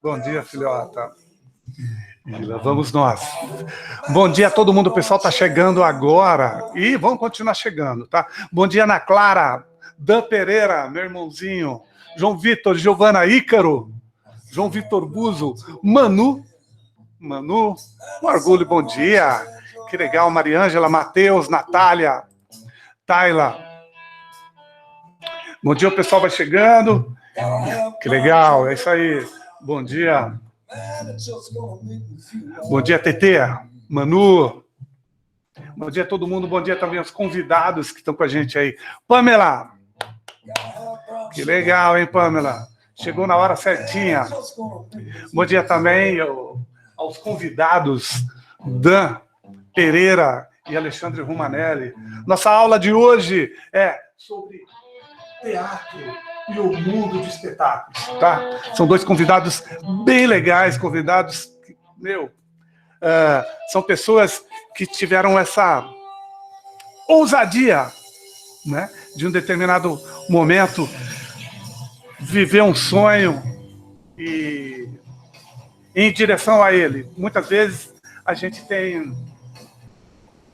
Bom dia, filhota. E lá vamos nós. Bom dia a todo mundo, o pessoal está chegando agora. E vamos continuar chegando, tá? Bom dia, Ana Clara, Dan Pereira, meu irmãozinho, João Vitor, Giovana Ícaro, João Vitor Buzo, Manu, um orgulho, bom dia. Que legal, Mariângela, Matheus, Natália, Tayla. Bom dia, o pessoal vai chegando. Que legal, é isso aí. Bom dia. Bom dia, Tetê, Manu. Bom dia a todo mundo. Bom dia também aos convidados que estão com a gente aí. Pamela. Que legal, hein, Pamela? Chegou na hora certinha. Bom dia também aos convidados Dan Pereira e Alexandre Romanelli. Nossa aula de hoje é sobre teatro e o mundo de espetáculos, tá? São dois convidados bem legais, convidados que, são pessoas que tiveram essa ousadia, né, de um determinado momento viver um sonho e em direção a ele. Muitas vezes a gente tem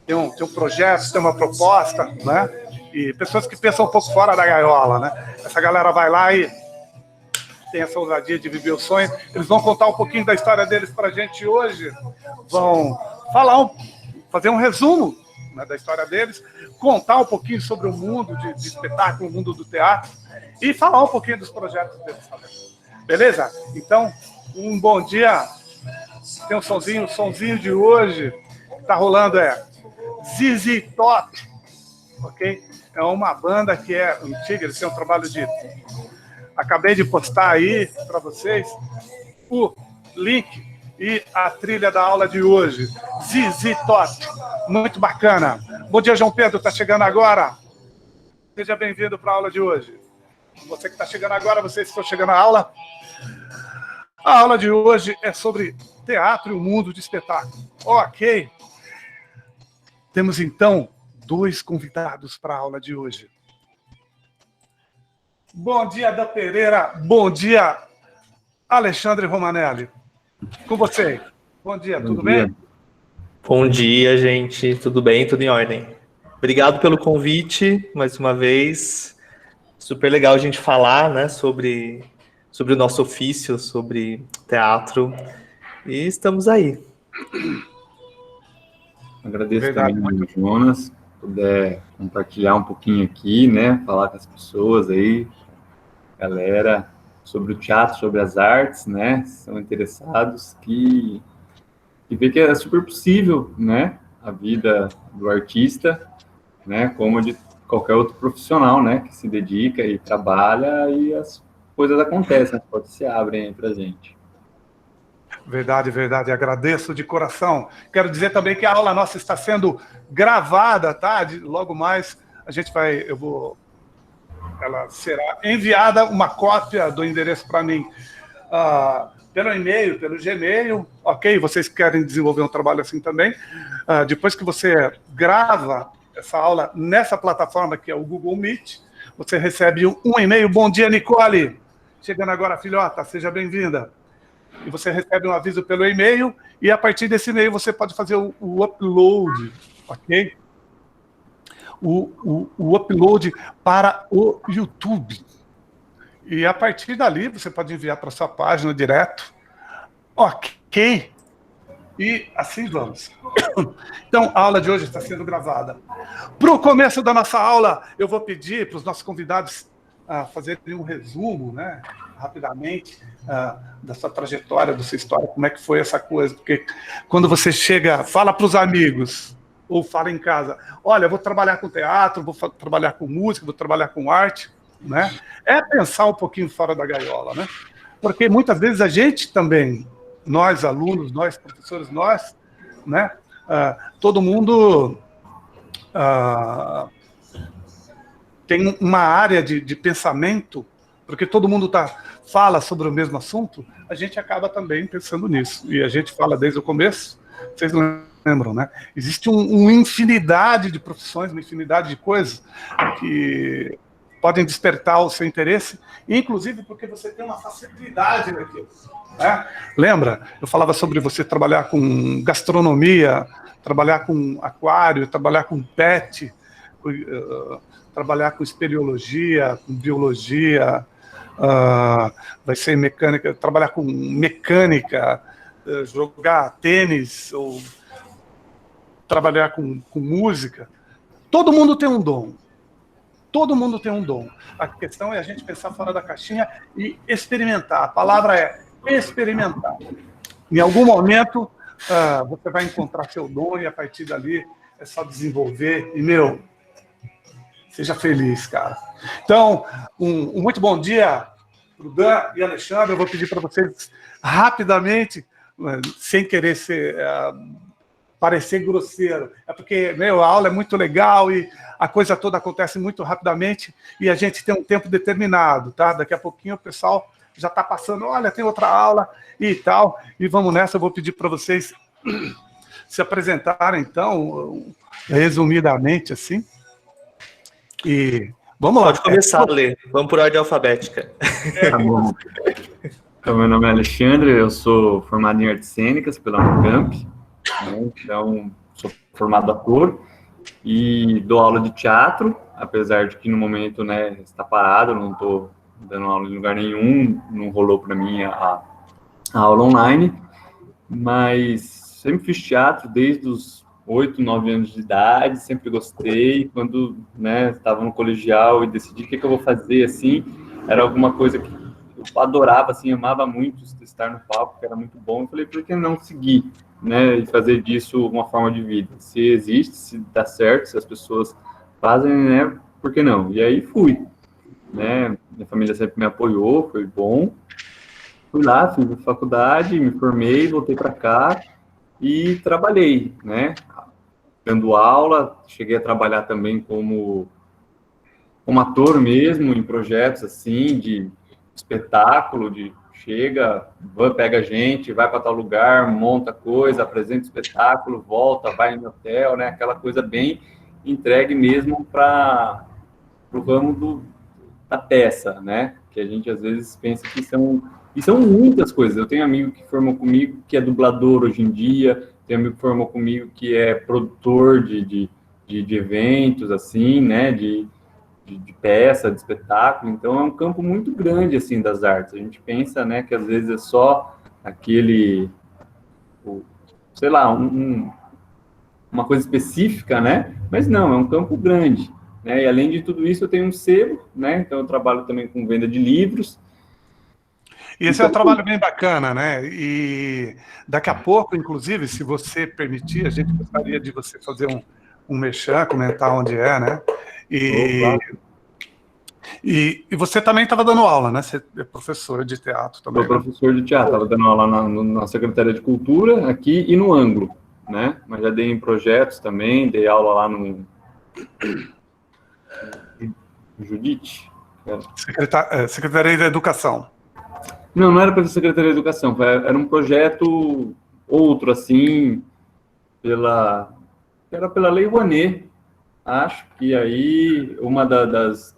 um projeto, tem uma proposta, né? E pessoas que pensam um pouco fora da gaiola, né? Essa galera vai lá e tem essa ousadia de viver o sonho. Eles vão contar um pouquinho da história deles para a gente hoje, vão fazer um resumo, né, da história deles, contar um pouquinho sobre o mundo de espetáculo, o mundo do teatro, e falar um pouquinho dos projetos deles também. Beleza? Então, um bom dia. Tem um sonzinho, o sonzinho de hoje que tá rolando é ZZ Top, ok? É uma banda que é antiga, eles têm um trabalho de... Acabei de postar aí para vocês o link e a trilha da aula de hoje. ZZ Top, muito bacana. Bom dia, João Pedro, está chegando agora. Seja bem-vindo para a aula de hoje. Você que está chegando agora, vocês que estão chegando à aula. A aula de hoje é sobre teatro e o mundo de espetáculo. Ok. Temos, então, dois convidados para a aula de hoje. Bom dia, Dan Pereira. Bom dia, Alexandre Romanelli. Com você. Bom dia, tudo bem? Bom dia, gente. Tudo bem? Tudo em ordem. Obrigado pelo convite, mais uma vez. Super legal a gente falar, né, sobre o nosso ofício, sobre teatro. E estamos aí. Agradeço também, Jonas, puder compartilhar um pouquinho aqui, né, falar com as pessoas aí, galera, sobre o teatro, sobre as artes, né, são interessados, que vê que é super possível, né, a vida do artista, né, como de qualquer outro profissional, né, que se dedica e trabalha e as coisas acontecem, as portas se abrem aí pra gente. Verdade, verdade. Agradeço de coração. Quero dizer também que a aula nossa está sendo gravada, tá? Logo mais ela será enviada uma cópia do endereço para mim pelo e-mail, pelo Gmail, ok? Vocês querem desenvolver um trabalho assim também? Depois que você grava essa aula nessa plataforma que é o Google Meet, você recebe um e-mail. Bom dia, Nicole. Chegando agora, filhota, seja bem-vinda. E você recebe um aviso pelo e-mail, e a partir desse e-mail você pode fazer o upload, ok? O upload para o YouTube. E a partir dali você pode enviar para a sua página direto, ok? E assim vamos. Então, a aula de hoje está sendo gravada. Para o começo da nossa aula, eu vou pedir para os nossos convidados fazerem um resumo, né, rapidamente, da sua trajetória, da sua história, como é que foi essa coisa. Porque quando você chega, fala para os amigos, ou fala em casa, olha, eu vou trabalhar com teatro, vou trabalhar com música, vou trabalhar com arte, né? É pensar um pouquinho fora da gaiola, né? Porque muitas vezes a gente também, nós alunos, nós professores, nós, né? Todo mundo tem uma área de pensamento, porque todo mundo fala sobre o mesmo assunto, a gente acaba também pensando nisso. E a gente fala desde o começo, vocês lembram, né? Existe uma infinidade de profissões, uma infinidade de coisas que podem despertar o seu interesse, inclusive porque você tem uma facilidade naquilo. Né? Lembra? Eu falava sobre você trabalhar com gastronomia, trabalhar com aquário, trabalhar com pet, trabalhar com espeleologia, com biologia, vai ser mecânica, trabalhar com mecânica, jogar tênis, ou trabalhar com música. Todo mundo tem um dom. Todo mundo tem um dom. A questão é a gente pensar fora da caixinha e experimentar. A palavra é experimentar. Em algum momento, você vai encontrar seu dom e a partir dali é só desenvolver. E, seja feliz, cara. Então, um muito bom dia para o Dan e Alexandre. Eu vou pedir para vocês rapidamente, sem querer parecer grosseiro. É porque a aula é muito legal e a coisa toda acontece muito rapidamente e a gente tem um tempo determinado, tá? Daqui a pouquinho o pessoal já está passando, olha, tem outra aula e tal. E vamos nessa, eu vou pedir para vocês se apresentarem, então, resumidamente, assim. E vamos lá. Pode começar, Lê. Vamos por ordem alfabética. Tá bom. Então, meu nome é Alexandre, eu sou formado em artes cênicas pela Unicamp, né? Então, sou formado ator e dou aula de teatro, apesar de que no momento, né, está parado, não estou dando aula em lugar nenhum, não rolou para mim a aula online, mas sempre fiz teatro desde os 8, 9 anos de idade, sempre gostei. Quando, né, estava no colegial e decidi o que eu vou fazer, assim, era alguma coisa que eu adorava, assim, amava muito estar no palco, que era muito bom. Eu falei, por que não seguir, né, e fazer disso uma forma de vida? Se existe, se dá certo, se as pessoas fazem, né, por que não? E aí fui, né, minha família sempre me apoiou, foi bom. Fui lá, fiz a faculdade, me formei, voltei para cá e trabalhei, né, dando aula, cheguei a trabalhar também como ator mesmo, em projetos assim, de espetáculo, de chega, pega a gente, vai para tal lugar, monta coisa, apresenta espetáculo, volta, vai no hotel, né, aquela coisa bem entregue mesmo para o ramo da peça, né, que a gente às vezes pensa que são muitas coisas. Eu tenho amigo que formou comigo que é dublador hoje em dia, tem amigo que formou comigo que é produtor de eventos, assim, né, de peça, de espetáculo. Então, é um campo muito grande, assim, das artes. A gente pensa, né, que às vezes é só aquele, sei lá, uma coisa específica, né, mas não, é um campo grande, né, e além de tudo isso, eu tenho um sebo, né, então eu trabalho também com venda de livros. E esse é um trabalho bem bacana, né? E daqui a pouco, inclusive, se você permitir, a gente gostaria de você fazer um merchan, comentar onde é, né? E você também estava dando aula, né? Você é professor de teatro também. Sou professor de teatro, estava dando aula na Secretaria de Cultura, aqui e no Ângulo, né? Mas já dei em projetos também, dei aula lá no Judite. Secretaria da Educação. Não era pela Secretaria de Educação, era um projeto outro, assim, era pela Lei Rouanet, acho que aí uma das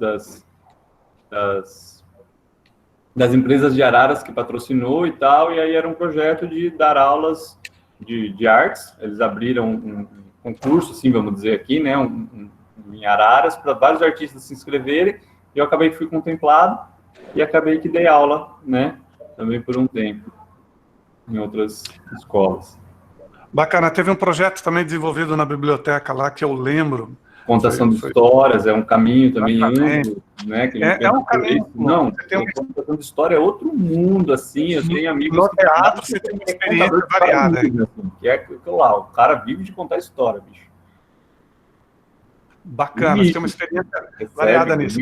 empresas de Araras que patrocinou e tal, e aí era um projeto de dar aulas de artes. Eles abriram um concurso, assim, vamos dizer aqui, né, em Araras, para vários artistas se inscreverem, e eu acabei que fui contemplado, e acabei que dei aula, né, também por um tempo, em outras escolas. Bacana, teve um projeto também desenvolvido na biblioteca lá, que eu lembro. Contação de histórias, é um caminho também amplo, né? Que é um caminho. Não, contação de história é outro mundo, assim, eu tenho amigos... No teatro você tem uma experiência variada. Assim, que é lá, o cara vive de contar história, bicho. Bacana, você tem uma experiência variada nisso.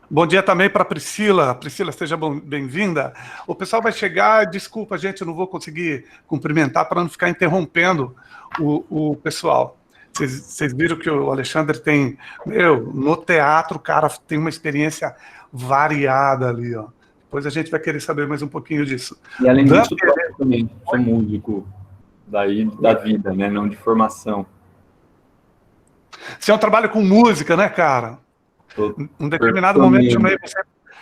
Bom dia também para a Priscila. Priscila, seja bem-vinda. O pessoal vai chegar, desculpa, gente, eu não vou conseguir cumprimentar para não ficar interrompendo o pessoal. Vocês viram que o Alexandre tem... no teatro, o cara tem uma experiência variada ali, ó. Depois a gente vai querer saber mais um pouquinho disso. E além disso, eu também sou músico da vida, né? Não de formação. Você é um trabalho com música, né, cara? Um determinado momento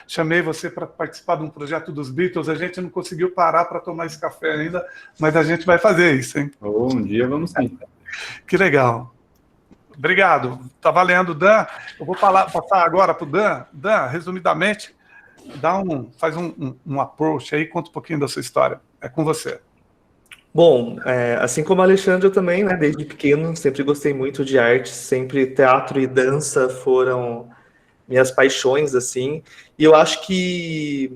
chamei você para participar de um projeto dos Beatles, a gente não conseguiu parar para tomar esse café ainda, mas a gente vai fazer isso, hein? Um dia vamos sim. Que legal. Obrigado. Tá valendo, Dan. Eu vou passar agora para o Dan. Dan, resumidamente, faz um approach aí, conta um pouquinho da sua história. É com você. Bom, assim como a Alexandre, eu também, né, desde pequeno, sempre gostei muito de arte, sempre teatro e dança foram minhas paixões, assim, e eu acho que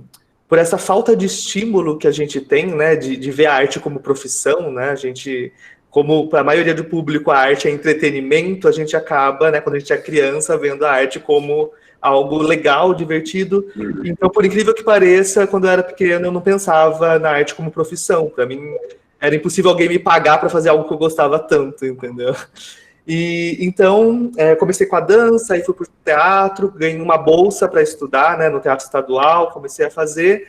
por essa falta de estímulo que a gente tem, né, de ver a arte como profissão, né, a gente, como para a maioria do público a arte é entretenimento, a gente acaba, né, quando a gente é criança, vendo a arte como algo legal, divertido. Então, por incrível que pareça, quando eu era pequeno, eu não pensava na arte como profissão. Para mim, era impossível alguém me pagar para fazer algo que eu gostava tanto, entendeu? E então, comecei com a dança, aí fui para o teatro, ganhei uma bolsa para estudar, né, no Teatro Estadual, comecei a fazer.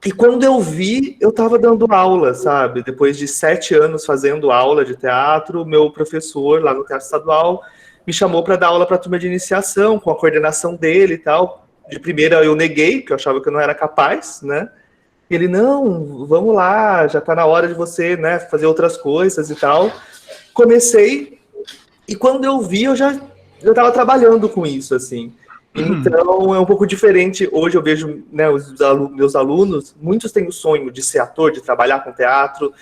E quando eu vi, eu estava dando aula, sabe? Depois de 7 anos fazendo aula de teatro, meu professor lá no Teatro Estadual me chamou para dar aula para a turma de iniciação, com a coordenação dele e tal. De primeira eu neguei, porque eu achava que eu não era capaz, né? Ele, não, vamos lá, já está na hora de você, né, fazer outras coisas e tal. Comecei, e quando eu vi, eu já estava trabalhando com isso, assim. Então, é um pouco diferente. Hoje eu vejo, né, meus alunos, muitos têm o sonho de ser ator, de trabalhar com teatro.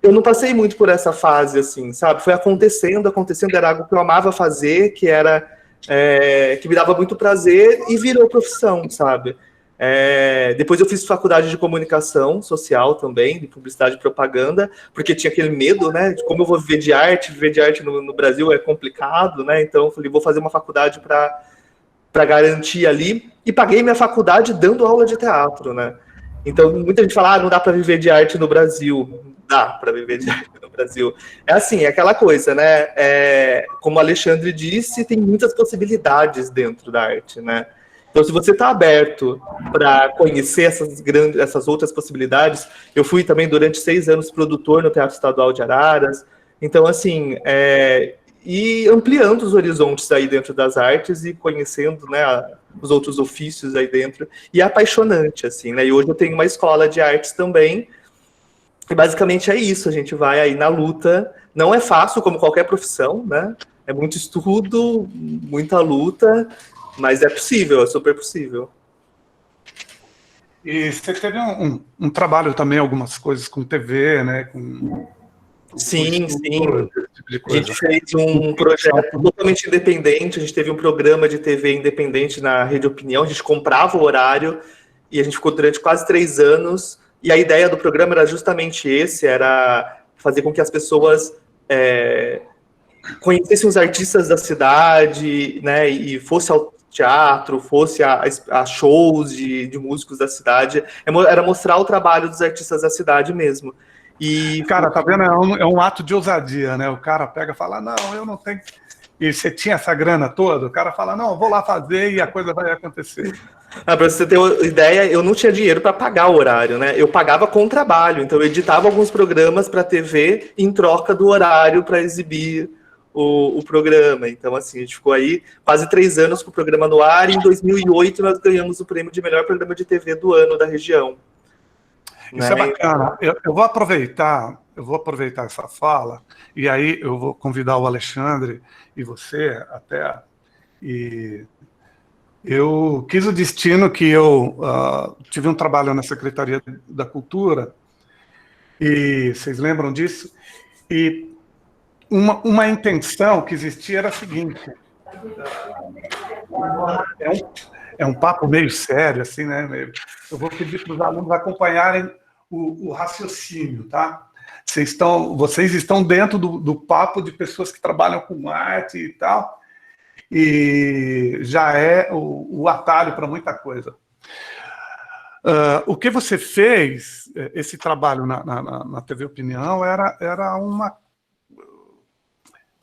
Eu não passei muito por essa fase, assim, sabe? Foi acontecendo, era algo que eu amava fazer, que me dava muito prazer e virou profissão, sabe? Depois eu fiz faculdade de comunicação social também, de publicidade e propaganda, porque tinha aquele medo, né, de como eu vou viver de arte no Brasil é complicado, né, então eu falei, vou fazer uma faculdade para garantir ali, e paguei minha faculdade dando aula de teatro, né. Então muita gente fala, não dá para viver de arte no Brasil. Dá para viver de arte no Brasil. É assim, é aquela coisa, né, como o Alexandre disse, tem muitas possibilidades dentro da arte, né. Então, se você está aberto para conhecer essas outras possibilidades, eu fui também durante 6 anos produtor no Teatro Estadual de Araras. Então, assim, e ampliando os horizontes aí dentro das artes e conhecendo, né, os outros ofícios aí dentro. E é apaixonante, assim, né? E hoje eu tenho uma escola de artes também. E basicamente é isso, a gente vai aí na luta. Não é fácil, como qualquer profissão, né? É muito estudo, muita luta. Mas é possível, é super possível. E você teve um trabalho também, algumas coisas com TV, né? Sim. Esse tipo de coisa. A gente fez um projeto totalmente independente, a gente teve um programa de TV independente na Rede Opinião, a gente comprava o horário e a gente ficou durante quase 3 anos. E a ideia do programa era justamente era fazer com que as pessoas conhecessem os artistas da cidade, né? E fosse ao teatro, fosse a shows de músicos da cidade, era mostrar o trabalho dos artistas da cidade mesmo. E, cara, tá vendo? É um ato de ousadia, né? O cara pega e fala, não, eu não tenho... E você tinha essa grana toda, o cara fala, não, eu vou lá fazer e a coisa vai acontecer. Para você ter uma ideia, eu não tinha dinheiro para pagar o horário, né? Eu pagava com trabalho, então eu editava alguns programas para TV em troca do horário para exibir o programa. Então, assim, a gente ficou aí quase 3 anos com o programa no ar, e em 2008 nós ganhamos o prêmio de melhor programa de TV do ano da região. Isso é bacana. Eu vou aproveitar essa fala, e aí eu vou convidar o Alexandre e você até. E eu quis o destino que eu tive um trabalho na Secretaria da Cultura, e vocês lembram disso? E uma intenção que existia era a seguinte: é um papo meio sério, assim, né? Eu vou pedir para os alunos acompanharem o raciocínio, tá? Vocês estão dentro do papo de pessoas que trabalham com arte e tal, e já é o atalho para muita coisa. O que você fez, esse trabalho na TV Opinião, era uma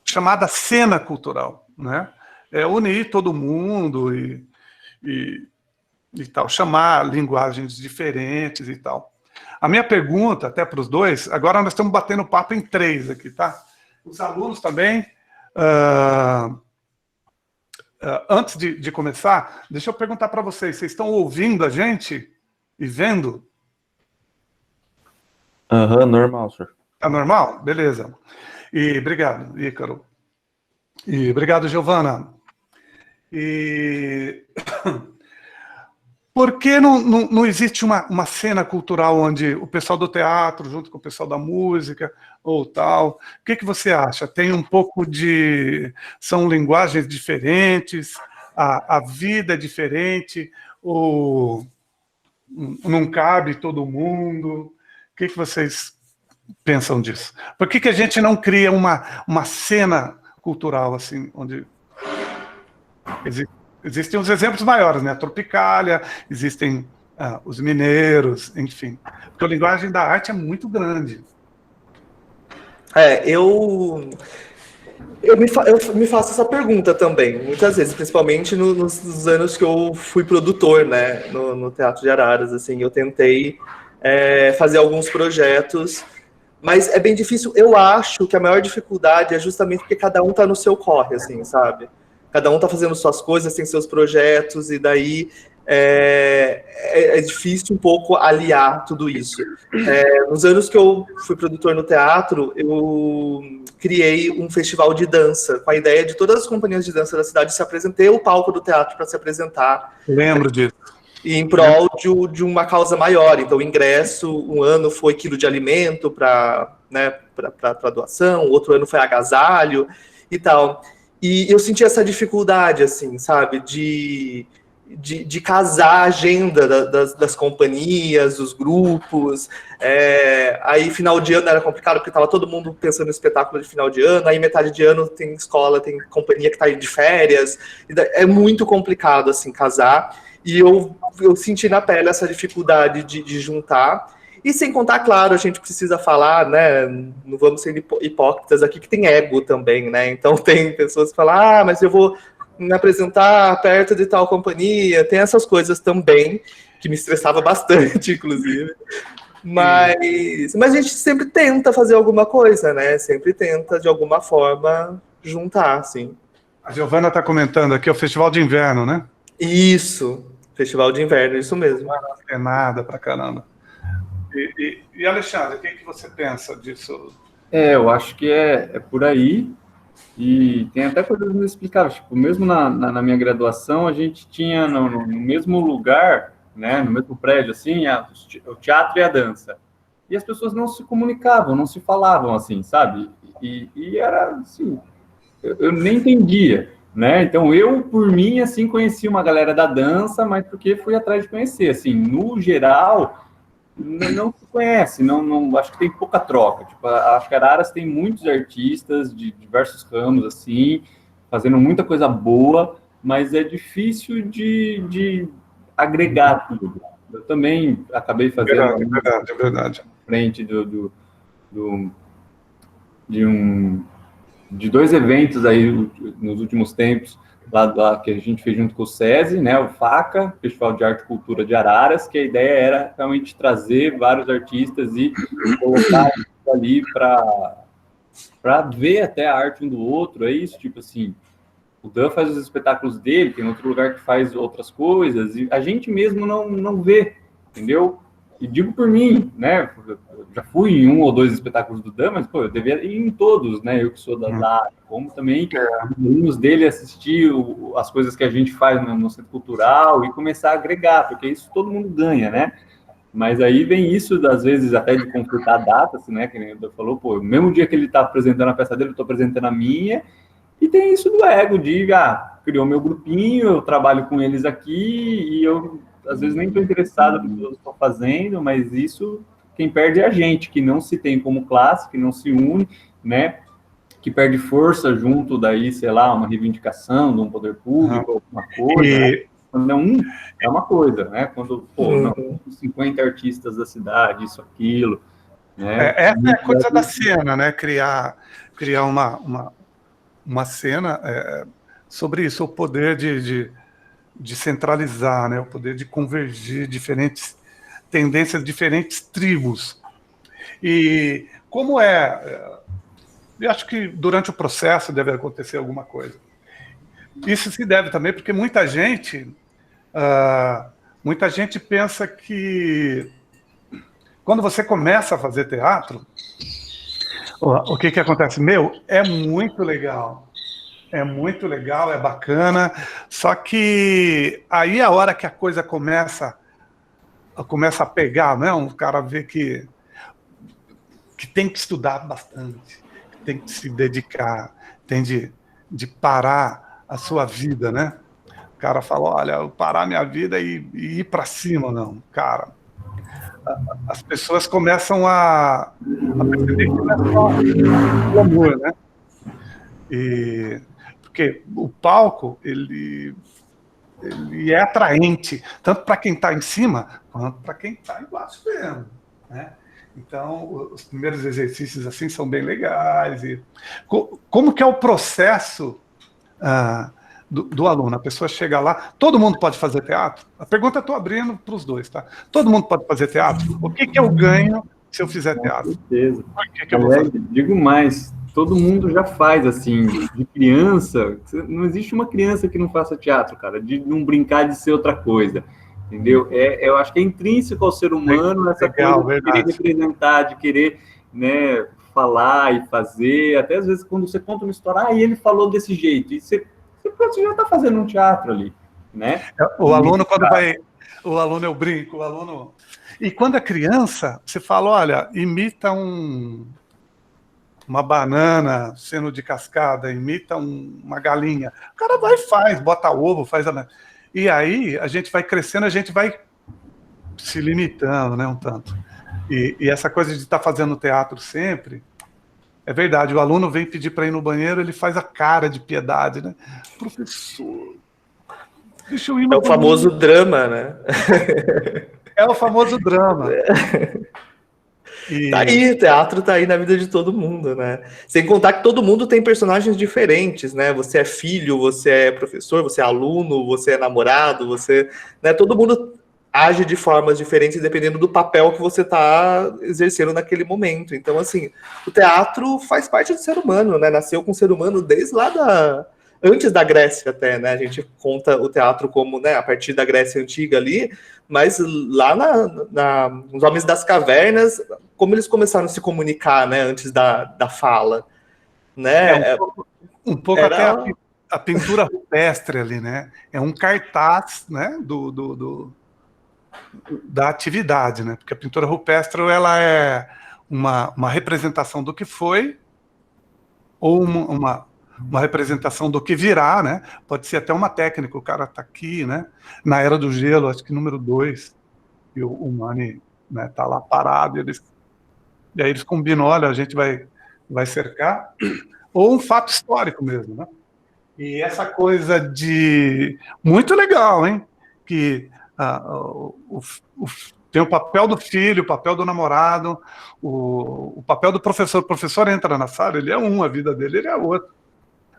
chamada cena cultural, né? Unir todo mundo e tal, chamar linguagens diferentes e tal. A minha pergunta, até para os dois, agora nós estamos batendo papo em 3 aqui, tá? Os alunos também, antes de começar, deixa eu perguntar para vocês estão ouvindo a gente e vendo? Aham, normal, senhor. Tá normal? Beleza. E obrigado, Ícaro. E obrigado, Giovana. E por que não existe uma cena cultural onde o pessoal do teatro, junto com o pessoal da música, ou tal? O que você acha? Tem um pouco de... São linguagens diferentes? A vida é diferente? Ou não cabe todo mundo? O que vocês pensam disso? Por que a gente não cria uma cena cultural, assim, onde... Existem os exemplos maiores, né? A Tropicália, existem os mineiros, enfim. Porque a linguagem da arte é muito grande. Eu me faço essa pergunta também, muitas vezes, principalmente nos anos que eu fui produtor, né, no Teatro de Araras, assim, eu tentei fazer alguns projetos, mas é bem difícil. Eu acho que a maior dificuldade é justamente porque cada um tá no seu corre, assim, sabe? Cada um tá fazendo suas coisas, tem seus projetos, e daí é difícil um pouco aliar tudo isso. Nos anos que eu fui produtor no teatro, eu criei um festival de dança, com a ideia de todas as companhias de dança da cidade se apresentar, o palco do teatro para se apresentar. Lembro disso. E em prol de uma causa maior. Então, o ingresso, um ano foi quilo de alimento para doação, outro ano foi agasalho e tal. E eu senti essa dificuldade, assim, sabe, de casar a agenda das companhias, dos grupos. Aí, final de ano era complicado, porque estava todo mundo pensando no espetáculo de final de ano, aí metade de ano tem escola, tem companhia que está de férias. É muito complicado, assim, casar. E eu senti na pele essa dificuldade de juntar. E sem contar, claro, a gente precisa falar, né? Não vamos ser hipócritas aqui, que tem ego também, né? Então tem pessoas que falam, mas eu vou me apresentar perto de tal companhia. Tem essas coisas também, que me estressava bastante, inclusive. Mas a gente sempre tenta fazer alguma coisa, né? Sempre tenta, de alguma forma, juntar, assim. A Giovana está comentando aqui, é o Festival de Inverno, né? Isso, Festival de Inverno, isso mesmo. Não é nada pra caramba. E Alexandre, o que você pensa disso? Eu acho que é por aí, e tem até coisas inexplicáveis. Tipo, mesmo na minha graduação, a gente tinha no mesmo lugar, né, no mesmo prédio, assim, o teatro e a dança. E as pessoas não se comunicavam, não se falavam, assim, sabe? E era assim, eu nem entendia, né? Então, eu, por mim, assim, conheci uma galera da dança, mas porque fui atrás de conhecer, assim, no geral... Não se conhece, não, acho que tem pouca troca. Tipo, acho que Araras tem muitos artistas de diversos ramos, assim, fazendo muita coisa boa, mas é difícil de agregar tudo. Eu também acabei fazendo... É verdade. Frente de dois eventos aí nos últimos tempos, lá que a gente fez junto com o SESI, né, o FACA, Festival de Arte e Cultura de Araras, que a ideia era realmente trazer vários artistas e colocar ali para ver até a arte um do outro. É isso, tipo assim, o Dan faz os espetáculos dele, tem outro lugar que faz outras coisas, e a gente mesmo não vê, entendeu? E digo por mim, né, eu já fui em um ou dois espetáculos do Dan, mas, pô, eu devia ir em todos, né, eu que sou da área, como também os alunos dele assistir as coisas que a gente faz no Centro Cultural e começar a agregar, porque isso todo mundo ganha, né? Mas aí vem isso, às vezes, até de conflitar datas, né, que nem o Dan falou, pô, no mesmo dia que ele tá apresentando a peça dele, eu tô apresentando a minha, e tem isso do ego, de, criou meu grupinho, eu trabalho com eles aqui, e eu... às vezes nem estou interessado no que eles estão fazendo, mas isso, quem perde é a gente, que não se tem como classe, que não se une, né, que perde força junto daí, sei lá, uma reivindicação de um poder público, alguma coisa, né? Quando é uma coisa, né, quando, não, 50 artistas da cidade, isso, aquilo, né. Essa é a coisa da cena, né, criar uma cena sobre isso, o poder de centralizar, né? O poder de convergir diferentes tendências, diferentes tribos. E como eu acho que durante o processo deve acontecer alguma coisa. isso se deve também porque muita gente pensa que quando você começa a fazer teatro, o que acontece? É muito legal. É muito legal, é bacana, só que aí a hora que a coisa começa a pegar, né? O cara vê que tem que estudar bastante, que tem que se dedicar, tem de parar a sua vida, né? O cara fala, olha, eu parar minha vida e ir para cima, não. Cara, as pessoas começam a perceber que não é só glamour, né? Porque o palco, ele é atraente, tanto para quem está em cima, quanto para quem está embaixo mesmo, né? Então, os primeiros exercícios assim são bem legais. Como que é o processo do aluno? A pessoa chega lá, todo mundo pode fazer teatro? A pergunta eu estou abrindo para os dois, tá? Todo mundo pode fazer teatro? O que eu ganho se eu fizer teatro? Com certeza. Por que eu vou fazer? Digo mais, todo mundo já faz, assim, de criança. Não existe uma criança que não faça teatro, cara, de não brincar de ser outra coisa, entendeu? Eu acho que é intrínseco ao ser humano essa coisa de querer representar, de querer, né, falar e fazer. Até às vezes quando você conta uma história, e ele falou desse jeito, e você já está fazendo um teatro ali, né? O aluno, quando vai... O aluno, eu brinco, o aluno... E quando é criança, você fala, olha, imita uma banana sendo de cascada, imita uma galinha. O cara vai e faz, bota ovo, faz... E aí, a gente vai crescendo, a gente vai se limitando, né, um tanto. E essa coisa de estar fazendo teatro sempre, é verdade, o aluno vem pedir para ir no banheiro, ele faz a cara de piedade, né? Professor, deixa eu ir no banheiro. É o famoso drama, né? É o famoso drama. Tá aí, o teatro tá aí na vida de todo mundo, né? Sem contar que todo mundo tem personagens diferentes, né? Você é filho, você é professor, você é aluno, você é namorado, né? Todo mundo age de formas diferentes dependendo do papel que você tá exercendo naquele momento. Então, assim, o teatro faz parte do ser humano, né? Nasceu com o ser humano desde lá antes da Grécia até, né? A gente conta o teatro como, né, a partir da Grécia Antiga ali, mas lá nos Homens das Cavernas, como eles começaram a se comunicar, né, antes da fala, né? Um pouco até a pintura rupestre ali, né? É um cartaz, né, da atividade, né? Porque a pintura rupestre, ela é uma representação do que foi ou uma representação do que virá, né? Pode ser até uma técnica, o cara tá aqui, né? Na Era do Gelo, acho que número 2, e o Mani, né, tá lá parado, e aí eles combinam, olha, a gente vai cercar, ou um fato histórico mesmo, né? E essa coisa de... Muito legal, hein? Que tem o papel do filho, o papel do namorado, o papel do professor. O professor entra na sala, ele é a vida dele ele é outro.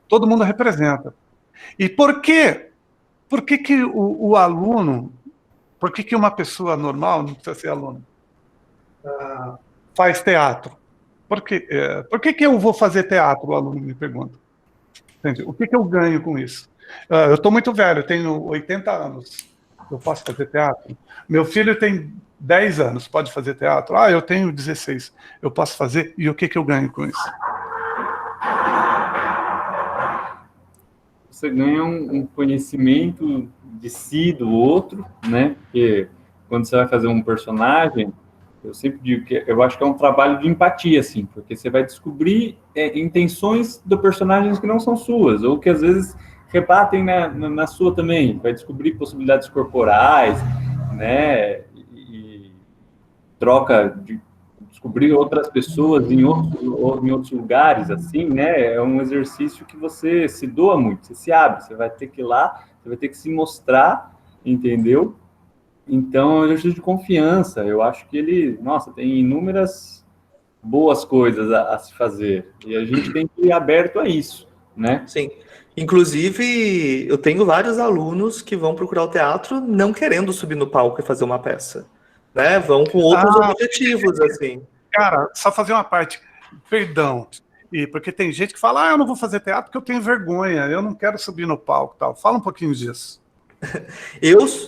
Todo mundo representa. E por quê? Por que o aluno, por que uma pessoa normal, não precisa ser aluno, faz teatro? Por que eu vou fazer teatro, o aluno me pergunta. Entende? O que eu ganho com isso? Eu estou muito velho, eu tenho 80 anos. Eu posso fazer teatro? Meu filho tem 10 anos, pode fazer teatro? Eu tenho 16. Eu posso fazer? E o que eu ganho com isso? Você ganha um conhecimento de si, do outro, né? Porque quando você vai fazer um personagem, eu sempre digo que eu acho que é um trabalho de empatia, assim, porque você vai descobrir intenções do personagem que não são suas, ou que às vezes rebatem na sua também. Vai descobrir possibilidades corporais, né? E troca de descobrir outras pessoas em outros lugares, assim, né? É um exercício que você se doa muito, você se abre, você vai ter que ir lá, você vai ter que se mostrar, entendeu? Então, é um exercício de confiança. Eu acho que ele, tem inúmeras boas coisas a se fazer. E a gente tem que ir aberto a isso, né? Sim. Inclusive, eu tenho vários alunos que vão procurar o teatro não querendo subir no palco e fazer uma peça, né? Vão com outros objetivos, assim. Cara, só fazer uma parte. Perdão. E porque tem gente que fala, eu não vou fazer teatro porque eu tenho vergonha, eu não quero subir no palco, tal. Fala um pouquinho disso.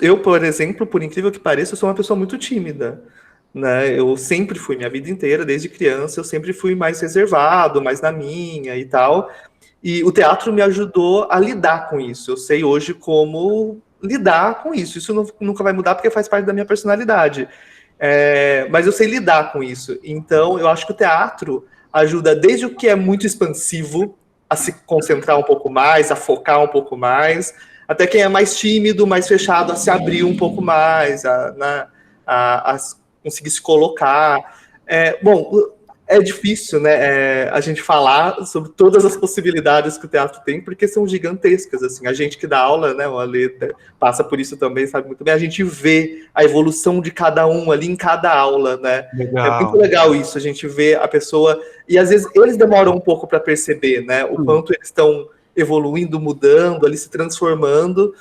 Eu, por exemplo, por incrível que pareça, eu sou uma pessoa muito tímida, né? Eu sempre fui, minha vida inteira, desde criança, eu sempre fui mais reservado, mais na minha e tal. E o teatro me ajudou a lidar com isso. Eu sei hoje como lidar com isso. Isso nunca vai mudar porque faz parte da minha personalidade. Mas eu sei lidar com isso. Então, eu acho que o teatro ajuda desde o que é muito expansivo a se concentrar um pouco mais, a focar um pouco mais, até quem é mais tímido, mais fechado, a se abrir um pouco mais, a conseguir se colocar. Bom, é difícil, né, a gente falar sobre todas as possibilidades que o teatro tem, porque são gigantescas, assim. A gente que dá aula, né, o Ale passa por isso também, sabe muito bem, a gente vê a evolução de cada um ali em cada aula, né. Legal. É muito legal isso, a gente vê a pessoa, e às vezes eles demoram um pouco para perceber, né, o quanto eles estão evoluindo, mudando, ali se transformando,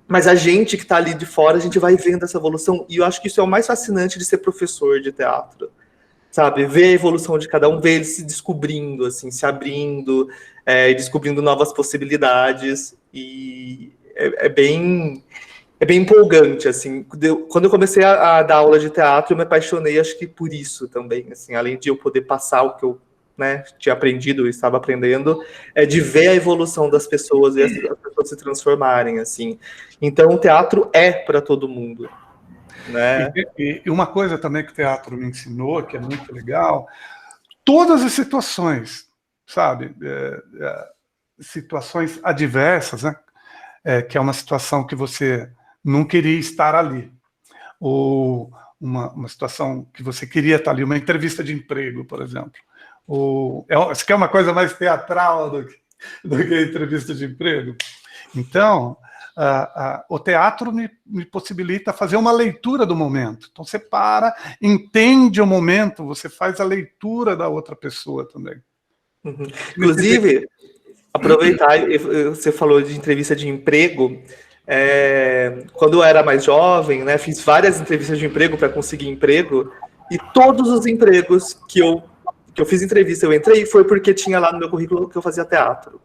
mas a gente que está ali de fora, a gente vai vendo essa evolução, e eu acho que isso é o mais fascinante de ser professor de teatro, sabe, ver a evolução de cada um, ver eles se descobrindo, assim, se abrindo, descobrindo novas possibilidades, e é bem empolgante, assim. Quando eu comecei a dar aula de teatro, eu me apaixonei, acho que por isso também, assim, além de eu poder passar o que eu, né, tinha aprendido, estava aprendendo, de ver a evolução das pessoas e as pessoas se transformarem, assim. Então, o teatro é para todo mundo, né? E uma coisa também que o teatro me ensinou, que é muito legal, todas as situações, sabe? Situações adversas, né? Que é uma situação que você não queria estar ali. Ou uma situação que você queria estar ali, uma entrevista de emprego, por exemplo. Isso aqui é uma coisa mais teatral do que a entrevista de emprego. Então, o teatro me possibilita fazer uma leitura do momento. Então, você para, entende o momento, você faz a leitura da outra pessoa também. Uhum. Inclusive, aproveitar, você falou de entrevista de emprego. Quando eu era mais jovem, né, fiz várias entrevistas de emprego para conseguir emprego, e todos os empregos que eu fiz entrevista, eu entrei, foi porque tinha lá no meu currículo que eu fazia teatro.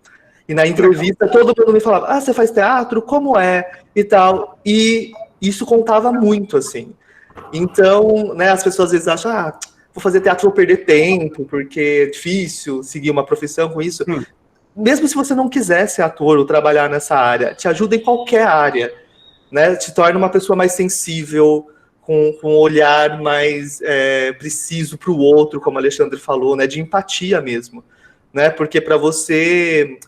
E na entrevista, todo mundo me falava, você faz teatro? Como é? E tal. E isso contava muito, assim. Então, né, as pessoas às vezes acham, vou fazer teatro, vou perder tempo, porque é difícil seguir uma profissão com isso. Mesmo se você não quiser ser ator ou trabalhar nessa área, te ajuda em qualquer área, né? Te torna uma pessoa mais sensível, com um olhar mais preciso para o outro, como o Alexandre falou, né? De empatia mesmo, né? Porque para você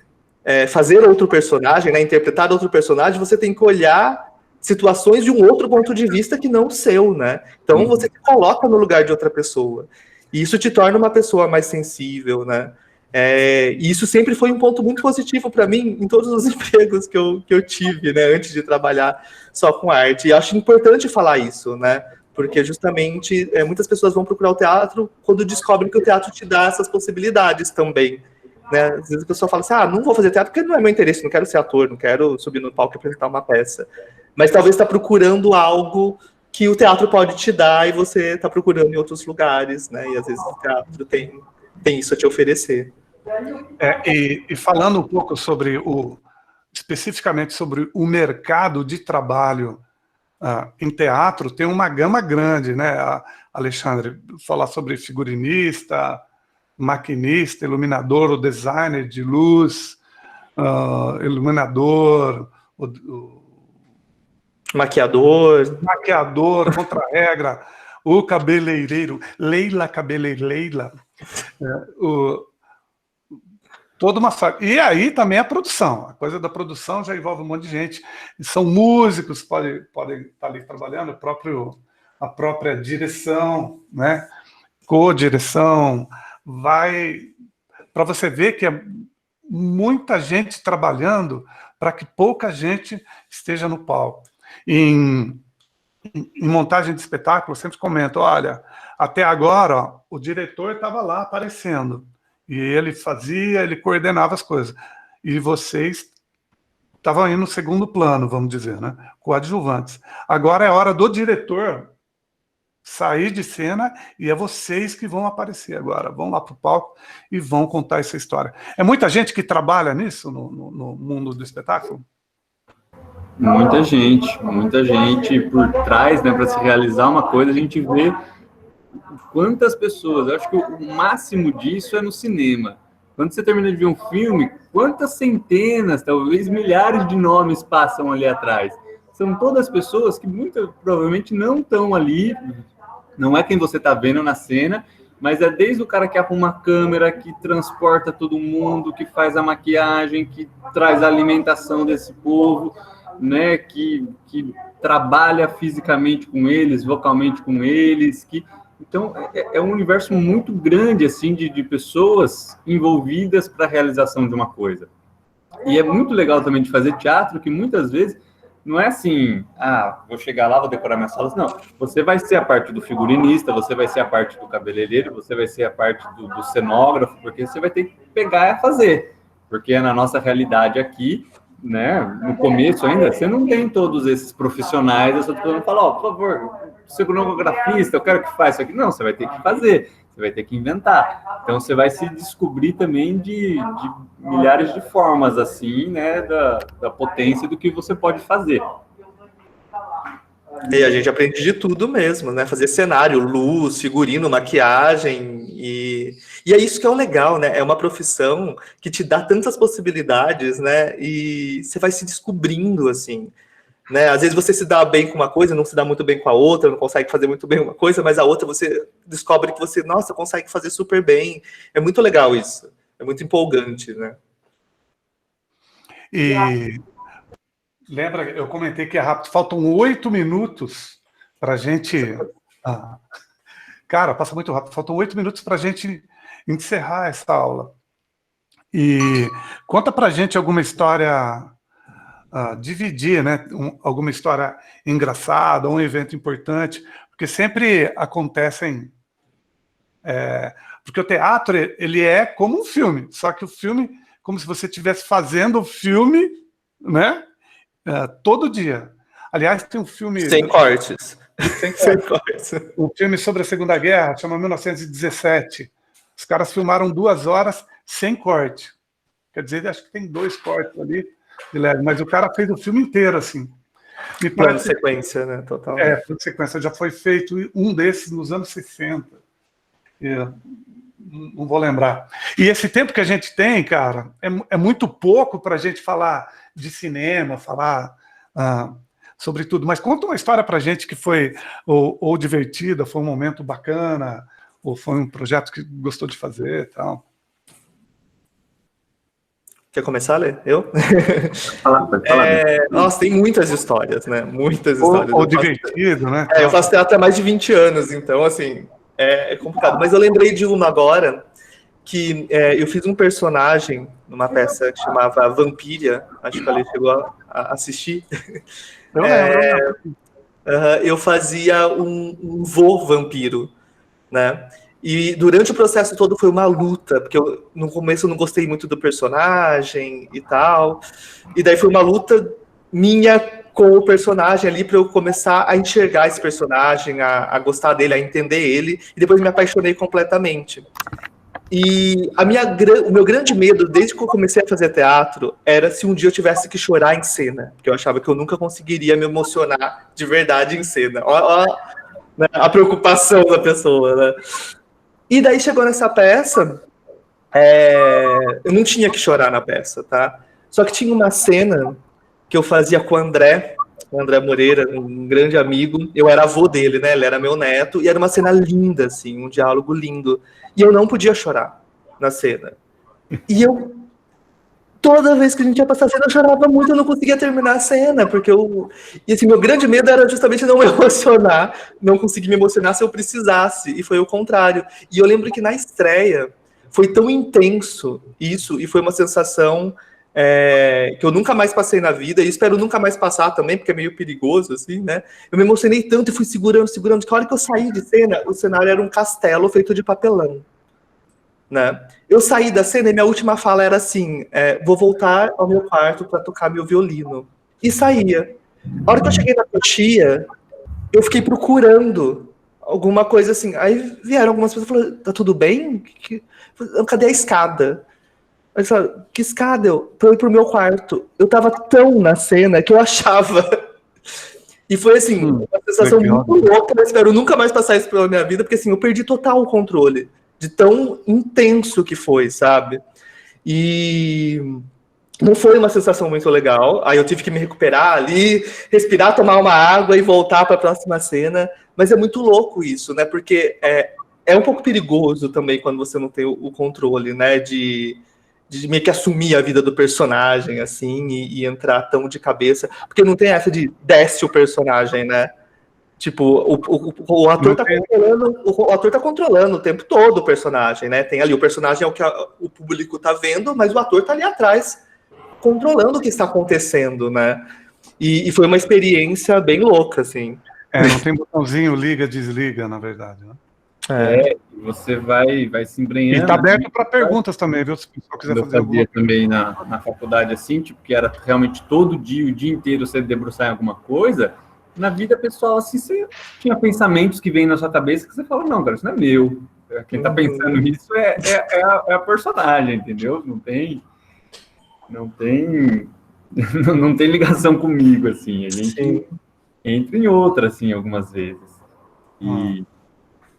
fazer outro personagem, né? Interpretar outro personagem, você tem que olhar situações de um outro ponto de vista que não o seu, né? Então você se coloca no lugar de outra pessoa. E isso te torna uma pessoa mais sensível, né? E isso sempre foi um ponto muito positivo para mim em todos os empregos que eu tive, né, antes de trabalhar só com arte. E acho importante falar isso, né, porque justamente muitas pessoas vão procurar o teatro quando descobrem que o teatro te dá essas possibilidades também, né? Às vezes a pessoa fala assim, não vou fazer teatro porque não é meu interesse, não quero ser ator, não quero subir no palco e apresentar uma peça. Mas talvez está procurando algo que o teatro pode te dar e você está procurando em outros lugares, né? E às vezes o teatro tem isso a te oferecer. E falando um pouco especificamente sobre o mercado de trabalho em teatro, tem uma gama grande, né, Alexandre? Falar sobre figurinista, maquinista, iluminador, o designer de luz, iluminador, maquiador, contra-regra, o cabeleireiro, Leila cabeleireira, toda uma... E aí também a produção. A coisa da produção já envolve um monte de gente. E são músicos, podem estar ali trabalhando, a própria direção, né? Co-direção. Para você ver que é muita gente trabalhando para que pouca gente esteja no palco. Em montagem de espetáculo, eu sempre comento, olha, até agora o diretor estava lá aparecendo. E ele coordenava as coisas. E vocês estavam aí no segundo plano, vamos dizer, né? Coadjuvantes. Agora é hora do diretor sair de cena e é vocês que vão aparecer agora. Vão lá para o palco e vão contar essa história. É muita gente que trabalha nisso no mundo do espetáculo? Muita gente por trás, né, para se realizar uma coisa, a gente vê quantas pessoas. Eu acho que o máximo disso é no cinema. Quando você termina de ver um filme, quantas centenas, talvez milhares de nomes passam ali atrás. São todas pessoas que muito provavelmente não estão ali, não é quem você está vendo na cena, mas é desde o cara que arruma a câmera, que transporta todo mundo, que faz a maquiagem, que traz a alimentação desse povo, né, que trabalha fisicamente com eles, vocalmente com eles, então é um universo muito grande assim de pessoas envolvidas para a realização de uma coisa. E é muito legal também de fazer teatro, que muitas vezes não é assim, vou chegar lá, vou decorar minhas salas. Não, você vai ser a parte do figurinista, você vai ser a parte do cabeleireiro, você vai ser a parte do cenógrafo, porque você vai ter que pegar e fazer. Porque na nossa realidade aqui, né, no começo ainda, você não tem todos esses profissionais, eu só estou falando, por favor, cenografista, eu quero que faça isso aqui. Não, você vai ter que fazer, você vai ter que inventar. Então, você vai se descobrir também de milhares de formas, assim, né, da potência do que você pode fazer. E a gente aprende de tudo mesmo, né? Fazer cenário, luz, figurino, maquiagem, e é isso que é o legal, né? É uma profissão que te dá tantas possibilidades, né? E você vai se descobrindo, assim, né? Às vezes você se dá bem com uma coisa, não se dá muito bem com a outra, não consegue fazer muito bem uma coisa, mas a outra você descobre que você, nossa, consegue fazer super bem. É muito legal isso. É muito empolgante, né? E lembra, eu comentei que é rápido, faltam 8 minutos para a gente... Cara, passa muito rápido, faltam 8 minutos para a gente encerrar essa aula. E conta para a gente alguma história... dividir, né? Alguma história engraçada, um evento importante, porque sempre acontecem... porque o teatro, ele é como um filme, só que o filme, como se você estivesse fazendo o filme, né? Todo dia. Aliás, tem um filme... Sem cortes. Sem cortes. Um filme sobre a Segunda Guerra, chama 1917. Os caras filmaram 2 horas sem corte. Quer dizer, acho que tem 2 cortes ali, mas o cara fez o filme inteiro, assim. Plano de sequência, né? Total. Plano de sequência. Já foi feito um desses nos anos 60. Não vou lembrar. E esse tempo que a gente tem, cara, é muito pouco para a gente falar de cinema, falar sobre tudo. Mas conta uma história para a gente que foi ou divertida, foi um momento bacana, ou foi um projeto que gostou de fazer e tal. Quer começar, Lê? Eu? Pode falar. Nossa, tem muitas histórias, né? Muitas histórias. Ou divertido, né? Eu faço teatro há mais de 20 anos, então, assim, é complicado. Mas eu lembrei de uma agora, que eu fiz um personagem numa peça que chamava Vampíria, acho que a Lê chegou a assistir. Eu lembro. Eu fazia um vô vampiro, né? E durante o processo todo foi uma luta, porque no começo eu não gostei muito do personagem e tal, e daí foi uma luta minha com o personagem ali para eu começar a enxergar esse personagem, a gostar dele, a entender ele, e depois me apaixonei completamente. E o meu grande medo, desde que eu comecei a fazer teatro, era se um dia eu tivesse que chorar em cena, porque eu achava que eu nunca conseguiria me emocionar de verdade em cena. Ó, né, a preocupação da pessoa, né? E daí chegou nessa peça, eu não tinha que chorar na peça, tá? Só que tinha uma cena que eu fazia com o André Moreira, um grande amigo. Eu era avô dele, né? Ele era meu neto, e era uma cena linda, assim, um diálogo lindo. E eu não podia chorar na cena. E toda vez que a gente ia passar a cena, eu chorava muito, eu não conseguia terminar a cena, porque E assim, meu grande medo era justamente não me emocionar, não conseguir me emocionar se eu precisasse, e foi o contrário. E eu lembro que na estreia foi tão intenso isso, e foi uma sensação que eu nunca mais passei na vida, e espero nunca mais passar também, porque é meio perigoso, assim, né? Eu me emocionei tanto e fui segurando, que a hora que eu saí de cena, o cenário era um castelo feito de papelão, né? Eu saí da cena e minha última fala era assim, vou voltar ao meu quarto para tocar meu violino. E saía. A hora que eu cheguei na coxia, eu fiquei procurando alguma coisa assim. Aí vieram algumas pessoas e falaram, tá tudo bem? Cadê a escada? Aí falaram, que escada? Pra eu ir pro meu quarto. Eu tava tão na cena que eu achava. E foi assim, uma sensação legal. muito louca. Eu espero nunca mais passar isso pela minha vida, porque assim, eu perdi total o controle de tão intenso que foi, sabe? E não foi uma sensação muito legal. Aí eu tive que me recuperar ali, respirar, tomar uma água e voltar para a próxima cena. Mas é muito louco isso, né? Porque é um pouco perigoso também quando você não tem o controle, né? De meio que assumir a vida do personagem, assim, e entrar tão de cabeça. Porque não tem essa de desce o personagem, né? Tipo, o ator tá controlando, o ator tá controlando o tempo todo o personagem, né? Tem ali, o personagem é o que o público tá vendo, mas o ator tá ali atrás, controlando o que está acontecendo, né? E foi uma experiência bem louca, assim. Não tem botãozinho liga, desliga, na verdade, né? Você vai se embrenhando. E tá aberto para perguntas também, viu? Se o pessoal quiser fazer alguma coisa. Também na faculdade, assim, tipo, que era realmente todo dia, o dia inteiro, você debruçar em alguma coisa. Na vida pessoal, assim, você tinha pensamentos que vêm na sua cabeça que você fala, não, cara, isso não é meu. Quem tá pensando nisso é a personagem, entendeu? Não tem ligação comigo, assim. A gente entra em outra, assim, algumas vezes. E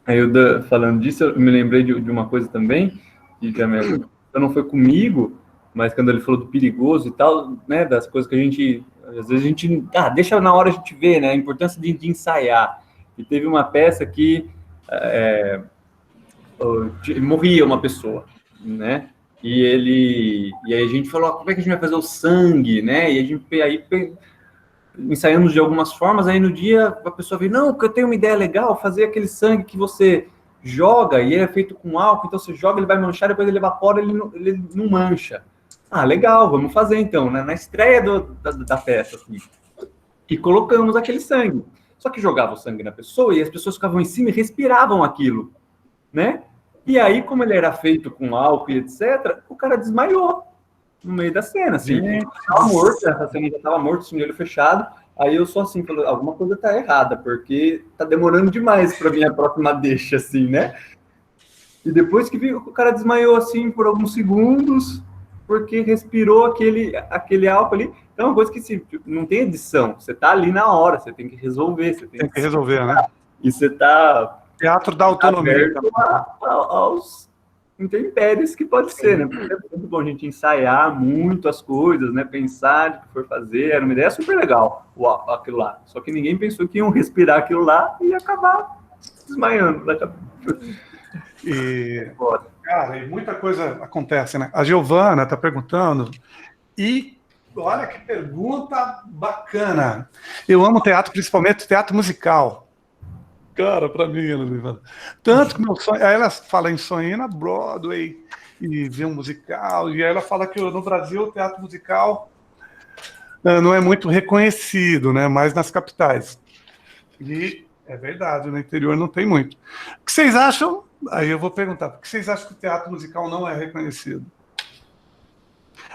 aí, falando disso, eu me lembrei de uma coisa também, que também não foi comigo, mas quando ele falou do perigoso e tal, né, das coisas que a gente, às vezes a gente, deixa na hora a gente ver, né, a importância de ensaiar. E teve uma peça que morria uma pessoa, né, e aí a gente falou, como é que a gente vai fazer o sangue, né, e a gente ensaiamos de algumas formas, aí no dia a pessoa veio, não, porque eu tenho uma ideia legal, fazer aquele sangue que você joga, e ele é feito com álcool, então você joga, ele vai manchar, depois ele evapora, ele não mancha. Legal, vamos fazer então, né? Na estreia da peça, assim. E colocamos aquele sangue. Só que jogava o sangue na pessoa, e as pessoas ficavam em cima e respiravam aquilo, né? E aí, como ele era feito com álcool e etc., o cara desmaiou no meio da cena, assim. Ele estava morto, essa cena já estava morto, assim, olho fechado. Aí eu só assim, falei, alguma coisa tá errada, porque tá demorando demais para minha próxima deixa, assim, né? E depois que vi, o cara desmaiou, assim, por alguns segundos, porque respirou aquele álcool ali. Então é uma coisa que não tem edição, você tá ali na hora, você tem que resolver. Você tem que resolver, né? E você tá... Teatro da autonomia. Aos intempéries que pode ser, né? Porque é muito bom a gente ensaiar muito as coisas, né? Pensar de que for fazer. Era uma ideia super legal, aquilo lá. Só que ninguém pensou que iam respirar aquilo lá e ia acabar desmaiando. Cara, e muita coisa acontece, né? A Giovana tá perguntando, e olha que pergunta bacana. Eu amo teatro, principalmente teatro musical. Cara, para mim, ela me fala. Tanto que meu sonho. Aí ela fala em sonho ir na Broadway e ver um musical. E aí ela fala que no Brasil o teatro musical não é muito reconhecido, né? Mais nas capitais. E é verdade, no interior não tem muito. O que vocês acham? Aí eu vou perguntar, por que vocês acham que o teatro musical não é reconhecido?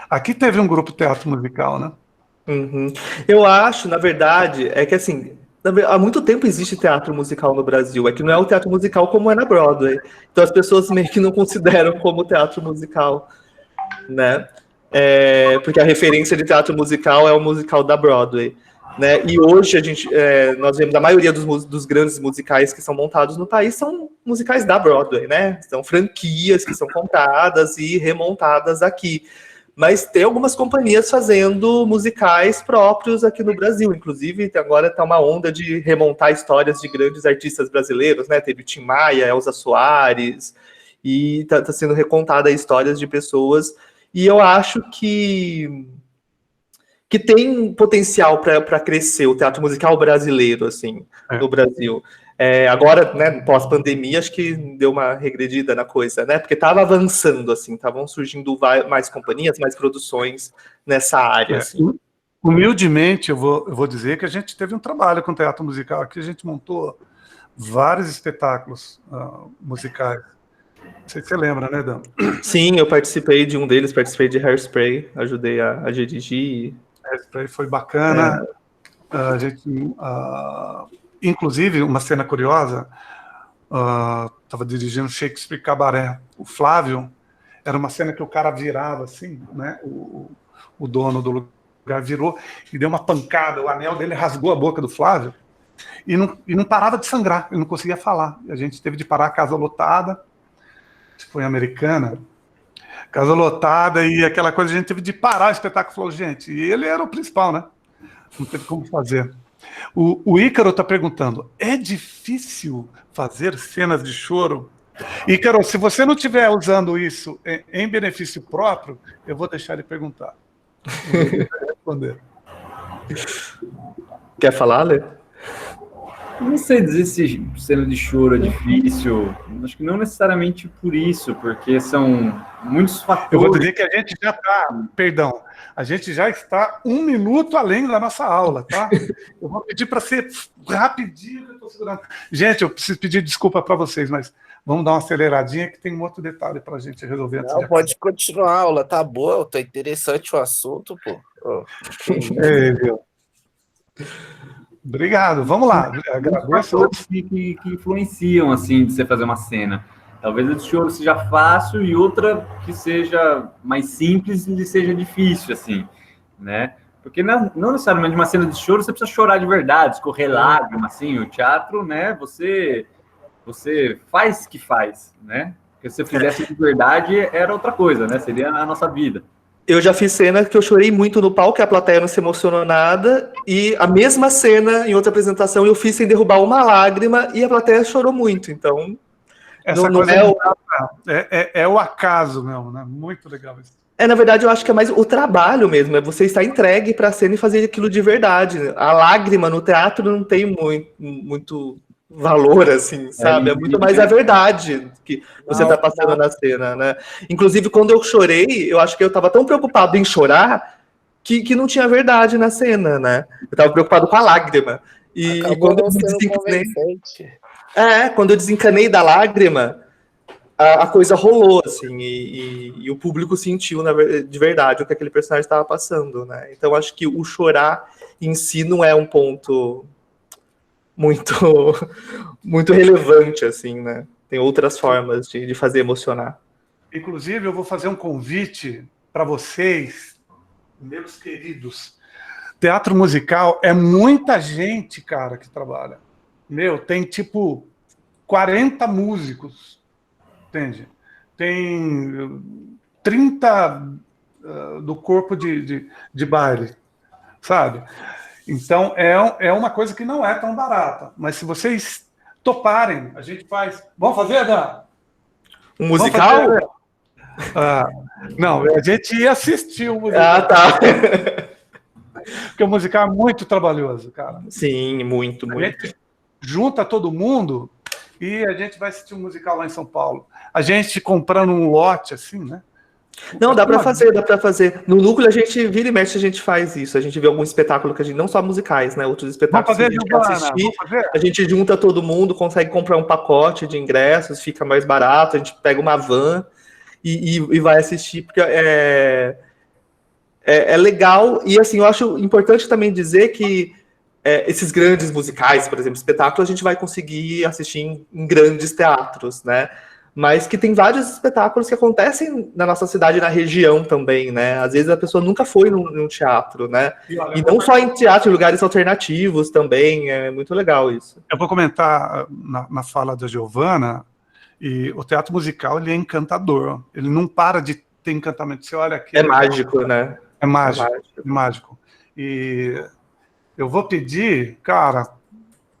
Aqui teve um grupo teatro musical, né? Eu acho, na verdade, é que assim. Há muito tempo existe teatro musical no Brasil, é que não é o teatro musical como é na Broadway. Então as pessoas meio que não consideram como teatro musical, né? Porque a referência de teatro musical é o musical da Broadway, né? E hoje nós vemos a maioria dos grandes musicais que são montados no país são musicais da Broadway, né? São franquias que são compradas e remontadas aqui. Mas tem algumas companhias fazendo musicais próprios aqui no Brasil. Inclusive, agora está uma onda de remontar histórias de grandes artistas brasileiros, né? Teve Tim Maia, Elza Soares, e está sendo recontada histórias de pessoas. E eu acho que tem potencial para crescer o teatro musical brasileiro, assim, no Brasil. Agora, né, pós-pandemia, acho que deu uma regredida na coisa, né? Porque estava avançando, assim, estavam surgindo mais companhias, mais produções nessa área, assim. Humildemente, eu vou dizer que a gente teve um trabalho com teatro musical aqui, a gente montou vários espetáculos musicais. Não sei se você lembra, né, Dan? Sim, eu participei de um deles, participei de Hairspray, ajudei a dirigir. Hairspray foi bacana. A gente... Inclusive, uma cena curiosa, estava dirigindo Shakespeare Cabaré. O Flávio, era uma cena que o cara virava assim, né? O dono do lugar virou e deu uma pancada, o anel dele rasgou a boca do Flávio e não parava de sangrar, ele não conseguia falar. E a gente teve de parar a casa lotada, foi Americana, casa lotada e aquela coisa, a gente teve de parar o espetáculo, falou, gente, e ele era o principal, né? Não teve como fazer. O Ícaro está perguntando, é difícil fazer cenas de choro? Ícaro, se você não estiver usando isso em benefício próprio, eu vou deixar ele perguntar. Responder. Quer falar, Lê? Não sei dizer se cena de choro é difícil. Acho que não necessariamente por isso, porque são muitos fatores. Eu vou dizer que a gente já está, perdão, a gente já está 1 minuto além da nossa aula, tá? Eu vou pedir para ser rapidinho, eu estou segurando. Gente, eu preciso pedir desculpa para vocês, mas vamos dar uma aceleradinha que tem um outro detalhe para a gente resolver. Não, pode continuar, a aula tá boa, tá interessante o assunto, pô. Viu? Obrigado, vamos lá. Agradeço. Que influenciam, assim, de você fazer uma cena. Talvez a de choro seja fácil e outra que seja mais simples e seja difícil, assim, né? Porque não necessariamente uma cena de choro você precisa chorar de verdade, escorrer lágrima, assim. O teatro, né, você faz que faz, né? Porque se você fizesse de verdade, era outra coisa, né? Seria a nossa vida. Eu já fiz cena que eu chorei muito no palco, que a plateia não se emocionou nada, e a mesma cena, em outra apresentação, eu fiz sem derrubar uma lágrima, e a plateia chorou muito, então... Essa não coisa é o acaso mesmo, né? Muito legal isso. Na verdade, eu acho que é mais o trabalho mesmo, é você estar entregue para a cena e fazer aquilo de verdade. A lágrima no teatro não tem muito valor, assim, sabe? É muito mais a verdade que você está passando na cena, né? Inclusive, quando eu chorei, eu acho que eu estava tão preocupado em chorar que não tinha verdade na cena, né? Eu estava preocupado com a lágrima. E quando eu desencanei... quando eu desencanei da lágrima, a coisa rolou, assim, e o público sentiu de verdade o que aquele personagem estava passando, né? Então, acho que o chorar em si não é um ponto muito relevante, assim, né? Tem outras formas de fazer emocionar. Inclusive, eu vou fazer um convite para vocês, meus queridos. Teatro musical é muita gente, cara, que trabalha. Tem tipo 40 músicos, entende? Tem 30 do corpo de baile, sabe? Então, é uma coisa que não é tão barata. Mas se vocês toparem, a gente faz... Vamos fazer, Dan? Um musical? Não, a gente ia assistir o musical. Tá. Porque o musical é muito trabalhoso, cara. Sim, muito. A gente junta todo mundo e a gente vai assistir um musical lá em São Paulo. A gente comprando um lote, assim, né? Não, dá para fazer. No núcleo, a gente vira e mexe, a gente faz isso. A gente vê algum espetáculo que a gente, não só musicais, né? Outros espetáculos que a gente quer assistir. A gente junta todo mundo, consegue comprar um pacote de ingressos, fica mais barato, a gente pega uma van e vai assistir, porque é legal. E assim, eu acho importante também dizer que esses grandes musicais, por exemplo, espetáculos, a gente vai conseguir assistir em grandes teatros, né? Mas que tem vários espetáculos que acontecem na nossa cidade e na região também, né? Às vezes a pessoa nunca foi num teatro, né? E não só em teatro, em lugares alternativos também, é muito legal isso. Eu vou comentar na fala da Giovana, e o teatro musical, ele é encantador, ele não para de ter encantamento. Você olha aqui... É mágico, né? É mágico. E eu vou pedir, cara,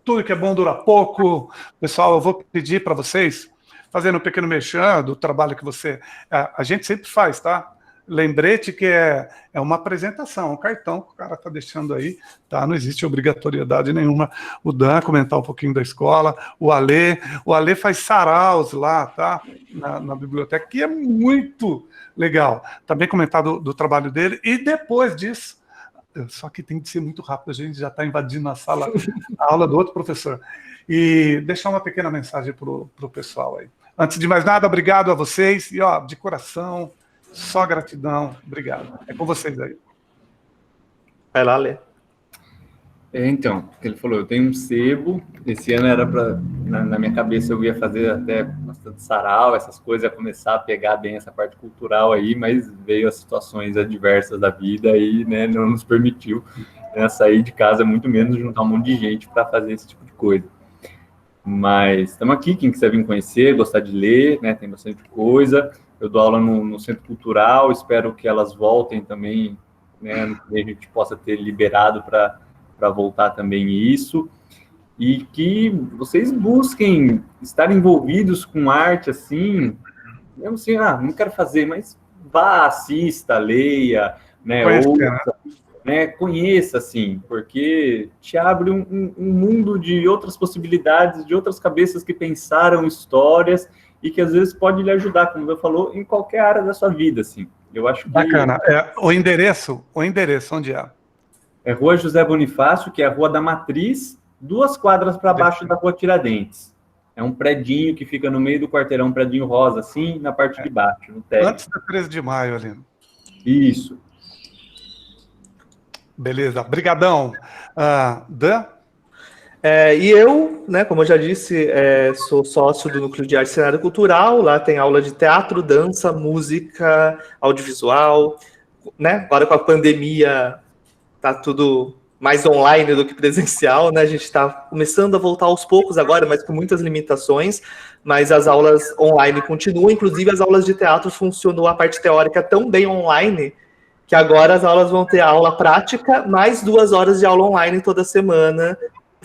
tudo que é bom dura pouco. Pessoal, eu vou pedir para vocês... fazendo um pequeno merchan do trabalho que você... A gente sempre faz, tá? Lembrete que é uma apresentação, um cartão que o cara está deixando aí, tá? Não existe obrigatoriedade nenhuma. O Dan comentar um pouquinho da escola, o Ale faz saraus lá, tá? Na biblioteca, que é muito legal. Também comentar do trabalho dele, e depois disso, só que tem que ser muito rápido, a gente já está invadindo a aula do outro professor. E deixar uma pequena mensagem para o pessoal aí. Antes de mais nada, obrigado a vocês. E, de coração, só gratidão. Obrigado. É com vocês aí. Vai lá, Lê. Então, o que ele falou, eu tenho um sebo, esse ano era para, na minha cabeça eu ia fazer até bastante sarau, essas coisas, ia começar a pegar bem essa parte cultural aí, mas veio as situações adversas da vida e, né, não nos permitiu, né, sair de casa, muito menos juntar um monte de gente para fazer esse tipo de coisa. Mas estamos aqui, quem quiser vir conhecer, gostar de ler, né, tem bastante coisa. Eu dou aula no Centro Cultural, espero que elas voltem também, né, que a gente possa ter liberado para voltar também isso, e que vocês busquem estar envolvidos com arte, assim, mesmo assim, não quero fazer, mas vá, assista, leia, né, ouça, né, conheça, assim, porque te abre um mundo de outras possibilidades, de outras cabeças que pensaram histórias e que às vezes pode lhe ajudar, como eu falou, em qualquer área da sua vida, assim. Eu acho que... Bacana. O endereço, onde é? É Rua José Bonifácio, que é a Rua da Matriz, 2 quadras para baixo da Rua Tiradentes. É um predinho que fica no meio do quarteirão, um predinho rosa, assim, na parte de baixo, no térreo. Antes da 13 de maio ali. Isso. Beleza. Brigadão. Dan? E eu, né, como eu já disse, sou sócio do Núcleo de Arte e Cenário Cultural. Lá tem aula de teatro, dança, música, audiovisual, né? Agora com a pandemia tá tudo mais online do que presencial, né? A gente está começando a voltar aos poucos agora, mas com muitas limitações, mas as aulas online continuam, inclusive as aulas de teatro funcionou a parte teórica tão bem online, que agora as aulas vão ter aula prática, mais 2 horas de aula online toda semana,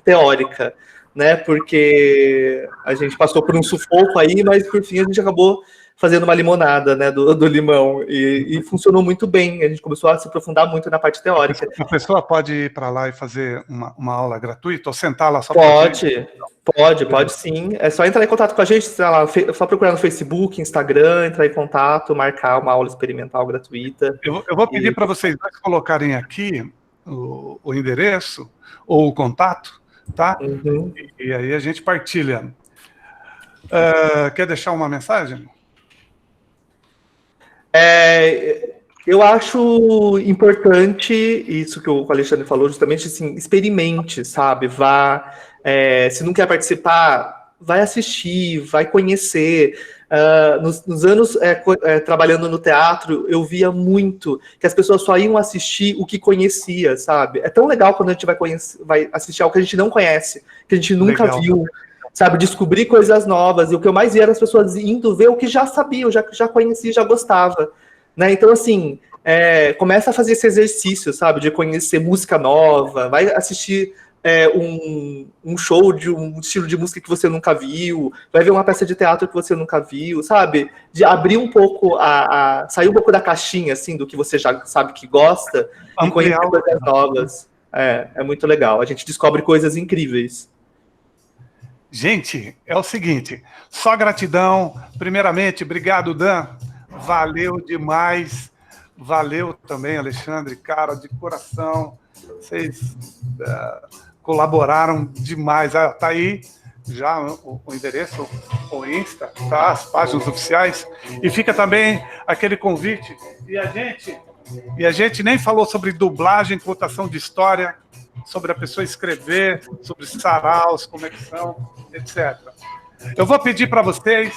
teórica, né? Porque a gente passou por um sufoco aí, mas por fim a gente acabou fazendo uma limonada, né, do limão, e funcionou muito bem. A gente começou a se aprofundar muito na parte teórica. A pessoa pode ir para lá e fazer uma aula gratuita ou sentar lá só Pode sim. É só entrar em contato com a gente, sei lá, só procurar no Facebook, Instagram, entrar em contato, marcar uma aula experimental gratuita. Eu vou pedir para vocês colocarem aqui o endereço ou o contato, tá? Uhum. E aí a gente partilha. Quer deixar uma mensagem? Eu acho importante isso que o Alexandre falou, justamente assim, experimente, sabe? Vá, se não quer participar, vai assistir, vai conhecer. Nos anos trabalhando no teatro, eu via muito que as pessoas só iam assistir o que conhecia, sabe? É tão legal quando a gente vai assistir algo que a gente não conhece, que a gente nunca viu, sabe? Descobrir coisas novas. E o que eu mais via era as pessoas indo ver o que já sabiam, já conhecia, já gostava. Né? Então, assim, começa a fazer esse exercício, sabe? De conhecer música nova, vai assistir um show de um estilo de música que você nunca viu, vai ver uma peça de teatro que você nunca viu, sabe? De abrir um pouco, sair um pouco da caixinha, assim, do que você já sabe que gosta, e conhecer coisas novas. É muito legal. A gente descobre coisas incríveis. Gente, é o seguinte, só gratidão. Primeiramente, obrigado, Dan. Valeu demais. Valeu também, Alexandre, cara, de coração. Vocês colaboraram demais. Tá aí já o endereço, o Insta, tá? As páginas oficiais. E fica também aquele convite. E a gente nem falou sobre dublagem, contação de história, sobre a pessoa escrever, sobre saraus, como é que são, etc. Eu vou pedir para vocês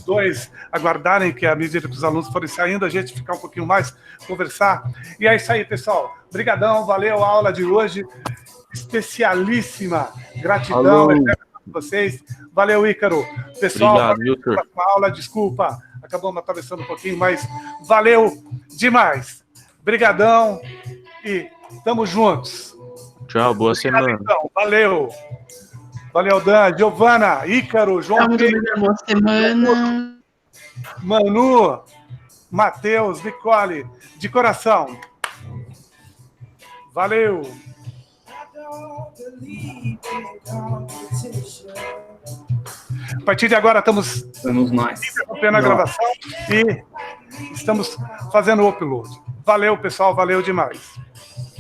dois aguardarem que à medida que os alunos forem saindo, a gente ficar um pouquinho mais, conversar. E é isso aí, pessoal. Obrigadão, valeu a aula de hoje. Especialíssima. Gratidão para vocês. Valeu, Ícaro. Pessoal, obrigado, próxima aula, desculpa, acabamos atravessando um pouquinho, mas valeu demais. Obrigadão e tamo juntos. Tchau, boa semana. Então, valeu. Valeu, Dan, Giovana, Ícaro, João Pedro, boa semana. Manu, Matheus, Nicole, de coração. Valeu. A partir de agora estamos nós interrompendo a gravação e estamos fazendo o upload. Valeu, pessoal, valeu demais.